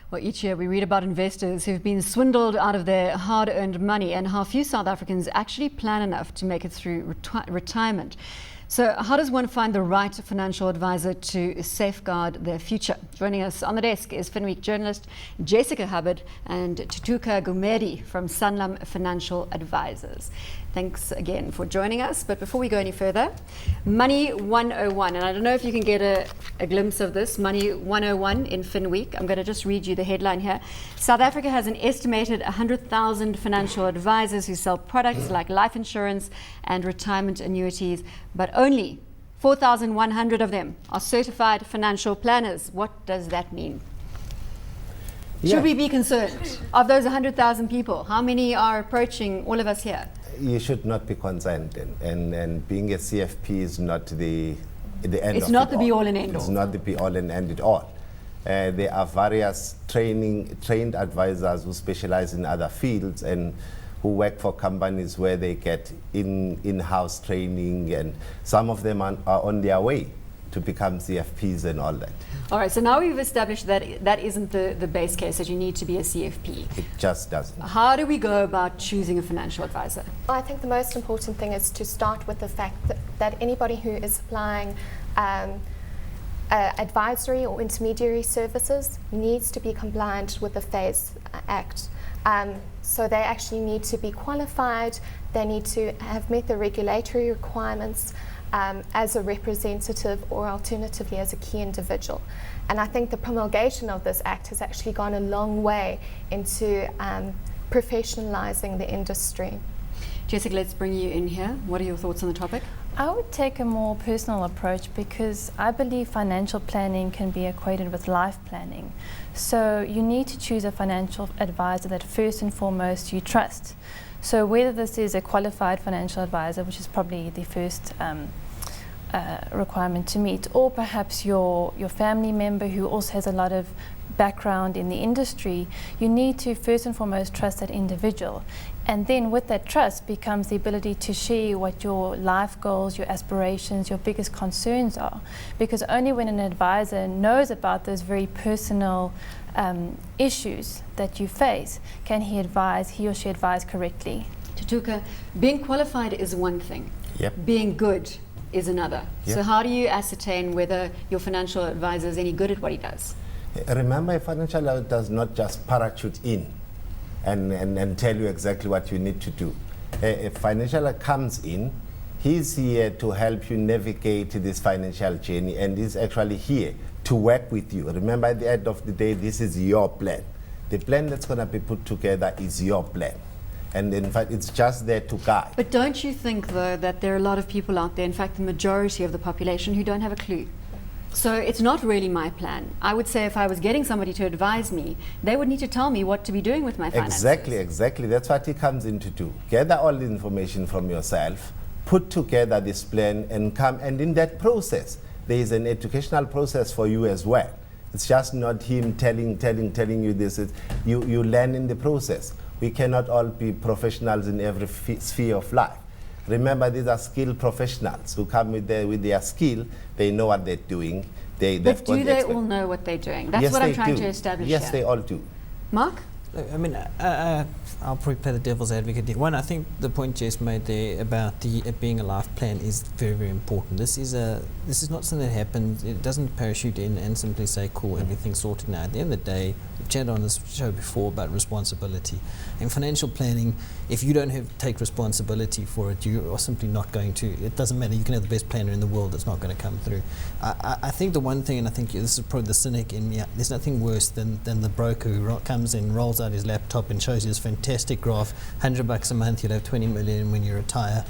Well, each year we read about investors who've been swindled out of their hard-earned money and how few South Africans actually plan enough to make it through retirement. So how does one find the right financial advisor to safeguard their future? Joining us on the desk is Finweek journalist Jessica Hubbard and Thuthuka Gumede from Sanlam Financial Advisors. Thanks again for joining us. But before we go any further, Money 101, and I don't know if you can get a glimpse of this, Money 101 in Finweek. I'm going to just read you the headline here. South Africa has an estimated 100,000 financial advisors who sell products like life insurance and retirement annuities, but only 4,100 of them are certified financial planners. What does that mean? Should we be concerned? Of those 100,000 people, how many are approaching all of us here? You should not be concerned, and being a CFP is not the end of it. It's not the be-all and end-all. It's not the be-all and end-all. There are various trained advisors who specialize in other fields and who work for companies where they get in-house training, and some of them are on their way to become CFPs and all that. All right, so now we've established that that isn't the base case, that you need to be a CFP. It just doesn't. How do we go about choosing a financial advisor? I think the most important thing is to start with the fact that anybody who is applying advisory or intermediary services needs to be compliant with the FAIS Act. So they actually need to be qualified, they need to have met the regulatory requirements as a representative or alternatively as a key individual. And I think the promulgation of this act has actually gone a long way into professionalizing the industry. Jessica, let's bring you in here. What are your thoughts on the topic? I would take a more personal approach because I believe financial planning can be equated with life planning. So you need to choose a financial advisor that first and foremost you trust. So whether this is a qualified financial advisor, which is probably the first requirement to meet, or perhaps your family member who also has a lot of background in the industry, you need to first and foremost trust that individual. And then with that trust becomes the ability to share what your life goals, your aspirations, your biggest concerns are. Because only when an advisor knows about those very personal issues that you face can he or she advise correctly. Thuthuka, being qualified is one thing. Yep. Being good is another. Yep. So how do you ascertain whether your financial advisor is any good at what he does? Remember, a financial advisor does not just parachute in and tell you exactly what you need to do. A financial advisor comes in, he's here to help you navigate this financial journey, and he's actually here to work with you. Remember, at the end of the day, this is your plan. The plan that's going to be put together is your plan. And in fact, it's just there to guide. But don't you think, though, that there are a lot of people out there, in fact, the majority of the population, who don't have a clue? So it's not really my plan. I would say if I was getting somebody to advise me, they would need to tell me what to be doing with my finances. Exactly. That's what he comes in to do. Gather all the information from yourself, put together this plan, and come. And in that process, there is an educational process for you as well. It's just not him telling you this. You learn in the process. We cannot all be professionals in every sphere of life. Remember, these are skilled professionals who come with their skill. They know what they're doing. But do they all know what they're doing? That's what I'm trying to establish here. Yes, they all do. Mark? I mean, I'll probably play the devil's advocate here. One, I think the point Jess made there about it being a life plan is very, very important. This is not something that happens. It doesn't parachute in and simply say, cool, everything's sorted now. At the end of the day, we've chatted on this show before about responsibility. In financial planning, if you don't take responsibility for it, you are simply not going to. It doesn't matter. You can have the best planner in the world, it's not going to come through. I think the one thing, and I think this is probably the cynic in me, there's nothing worse than the broker who comes in, rolls out his laptop and shows you this fantastic graph, $100 a month, you'll have 20 million when you retire.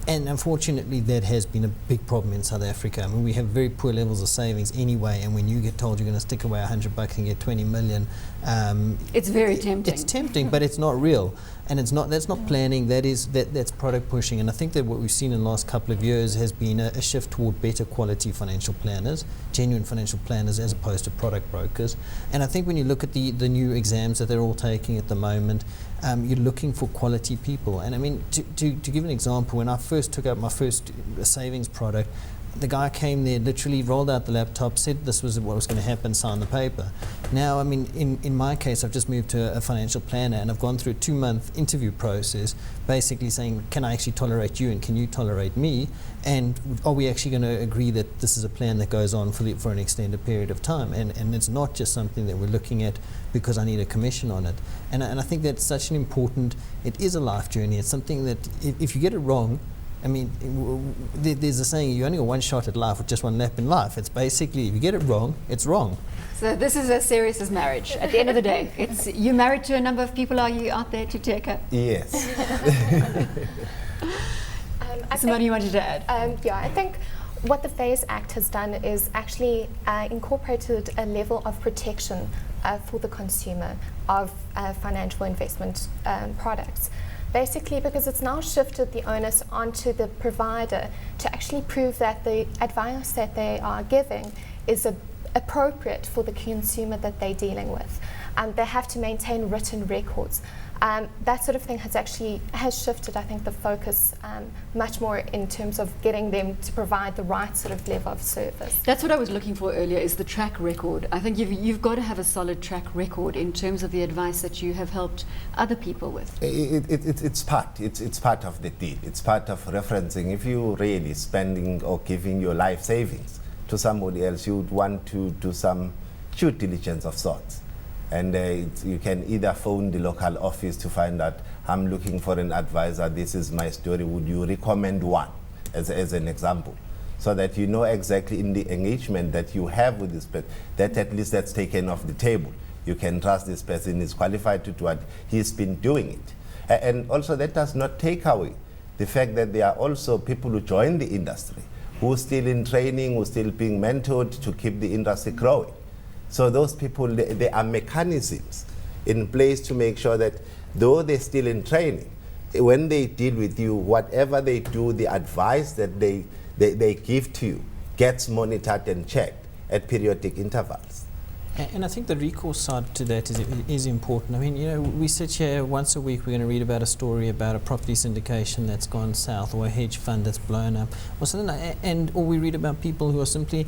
And unfortunately, that has been a big problem in South Africa. I mean, we have very poor levels of savings anyway, and when you get told you're going to stick away $100 and get 20 million, it's very tempting. It's tempting, but it's not real. And that's not planning, that's product pushing. And I think that what we've seen in the last couple of years has been a shift toward better quality financial planners, genuine financial planners, as opposed to product brokers. And I think when you look at the new exams that they're all taking at the moment, you're looking for quality people. And I mean, to give an example, when I first took out my first savings product, the guy came there, literally rolled out the laptop, said this was what was going to happen, signed the paper. Now, I mean, in my case, I've just moved to a financial planner, and I've gone through a 2-month interview process, basically saying, can I actually tolerate you and can you tolerate me? And are we actually going to agree that this is a plan that goes on for an extended period of time? And it's not just something that we're looking at because I need a commission on it. And I think that's such an important, it is a life journey. It's something that if you get it wrong, I mean, there's a saying, you only got one shot at life with just one lap in life. It's basically, if you get it wrong, it's wrong. So this is as serious as marriage. At the end of the day, it's you married to a number of people. Are you out there to take her? Yes. Somebody you wanted to add? Yeah, I think what the FASE Act has done is actually incorporated a level of protection for the consumer of financial investment products. Basically, because it's now shifted the onus onto the provider to actually prove that the advice that they are giving is appropriate for the consumer that they're dealing with. They have to maintain written records. That sort of thing has shifted, I think, the focus much more in terms of getting them to provide the right sort of level of service. That's what I was looking for earlier, is the track record. I think you've got to have a solid track record in terms of the advice that you have helped other people with. It's part of the deal. It's part of referencing. If you're really spending or giving your life savings to somebody else, you would want to do some due diligence of sorts. And you can either phone the local office to find out, I'm looking for an advisor, this is my story, would you recommend one, as an example? So that you know exactly in the engagement that you have with this person, that at least that's taken off the table. You can trust this person is qualified to do what he's been doing it. And also that does not take away the fact that there are also people who join the industry, who are still in training, who are still being mentored to keep the industry growing. So those people, there are mechanisms in place to make sure that though they're still in training, when they deal with you, whatever they do, the advice that they give to you gets monitored and checked at periodic intervals. And I think the recourse side to that is important. I mean, you know, we sit here once a week, we're going to read about a story about a property syndication that's gone south, or a hedge fund that's blown up, or something like, or we read about people who are simply,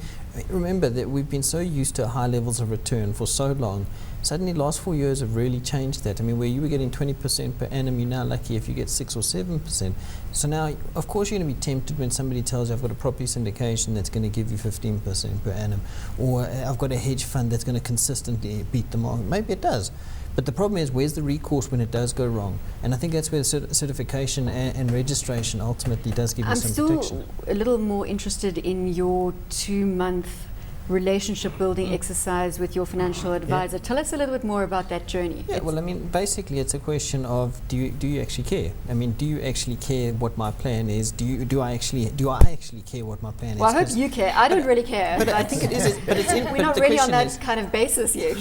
remember that we've been so used to high levels of return for so long. Suddenly, last 4 years have really changed that. I mean, where you were getting 20% per annum, you're now lucky if you get 6 or 7%. So now, of course, you're going to be tempted when somebody tells you, I've got a property syndication that's going to give you 15% per annum, or I've got a hedge fund that's going to consistently beat the market. Maybe it does. But the problem is, where's the recourse when it does go wrong? And I think that's where certification and registration ultimately does give you some protection. I'm still a little more interested in your 2-month relationship building exercise with your financial advisor. Yeah. Tell us a little bit more about that journey. Yeah, well, I mean, basically it's a question of do you actually care? I mean, do you actually care what my plan is? Do I actually care what my plan is? Well, I hope you care. I don't really care. But I think it is. But it's we're not really on that kind of basis yet.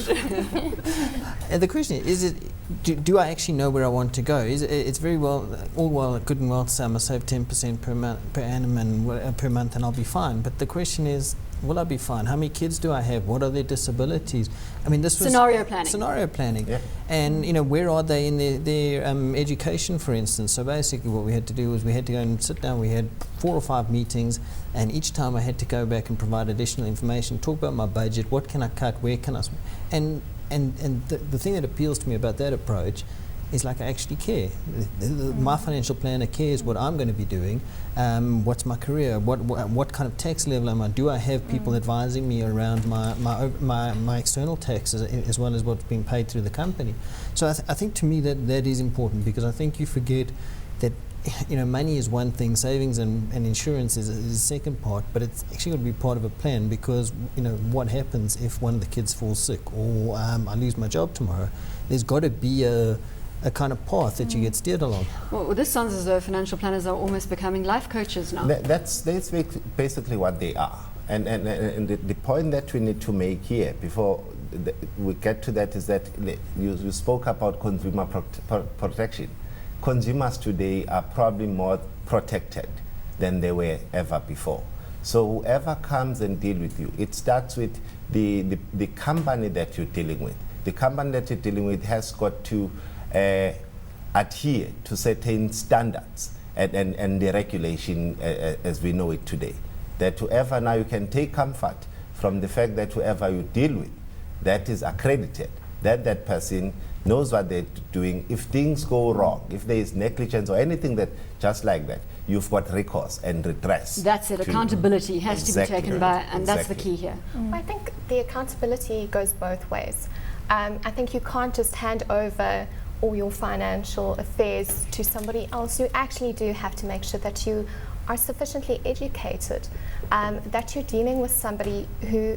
And the question is do I actually know where I want to go? It's very well, all well, good and well to say I'm going to save 10% per annum and per month and I'll be fine. But the question is, will I be fine? How many kids do I have? What are their disabilities? I mean, this was scenario planning. Scenario planning. Yeah. And, you know, where are they in their education, for instance? So basically what we had to do was we had to go and sit down. We had 4 or 5 meetings, and each time I had to go back and provide additional information, talk about my budget, what can I cut, where can I... And the thing that appeals to me about that approach is like I actually care. My financial planner cares what I'm going to be doing, what's my career, what kind of tax level am I, do I have people advising me around my external taxes as well as what's being paid through the company. So I think to me that is important, because I think you forget that, you know, money is one thing, savings and insurance is the second part, but it's actually got to be part of a plan, because, you know, what happens if one of the kids falls sick, or I lose my job tomorrow? There's got to be a kind of path that you get steered along. Well, this sounds as though financial planners are almost becoming life coaches now. That's basically what they are. And the point that we need to make here before we get to that is that you spoke about consumer protection. Consumers today are probably more protected than they were ever before. So whoever comes and deal with you, it starts with the company that you're dealing with. The company that you're dealing with has got to adhere to certain standards and the regulation as we know it today. that whoever, now you can take comfort from the fact that whoever you deal with, that is accredited, that person knows what they're doing. If things go wrong, if there is negligence or anything that just like that, you've got recourse and redress. That's it. Accountability has to be taken by, and that's the Exactly. key here. I think the accountability goes both ways. I think you can't just hand over all your financial affairs to somebody else. You actually do have to make sure that you are sufficiently educated, that you're dealing with somebody who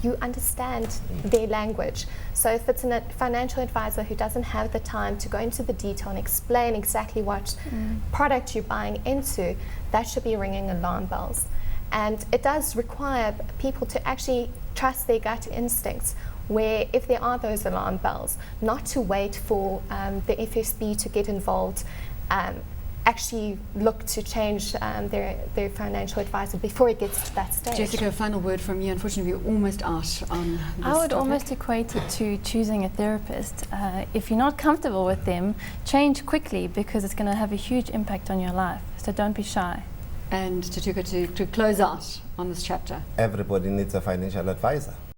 you understand their language. So if it's a financial advisor who doesn't have the time to go into the detail and explain exactly what product you're buying into, that should be ringing alarm bells. And it does require people to actually trust their gut instincts, where if there are those alarm bells, not to wait for the FSB to get involved, actually look to change their financial advisor before it gets to that stage. Jessica, final word from you. Unfortunately, we're almost out on this I would topic. almost equate it to choosing a therapist. If you're not comfortable with them, change quickly, because it's going to have a huge impact on your life. So don't be shy. And Thuthuka, to close out on this chapter. Everybody needs a financial advisor.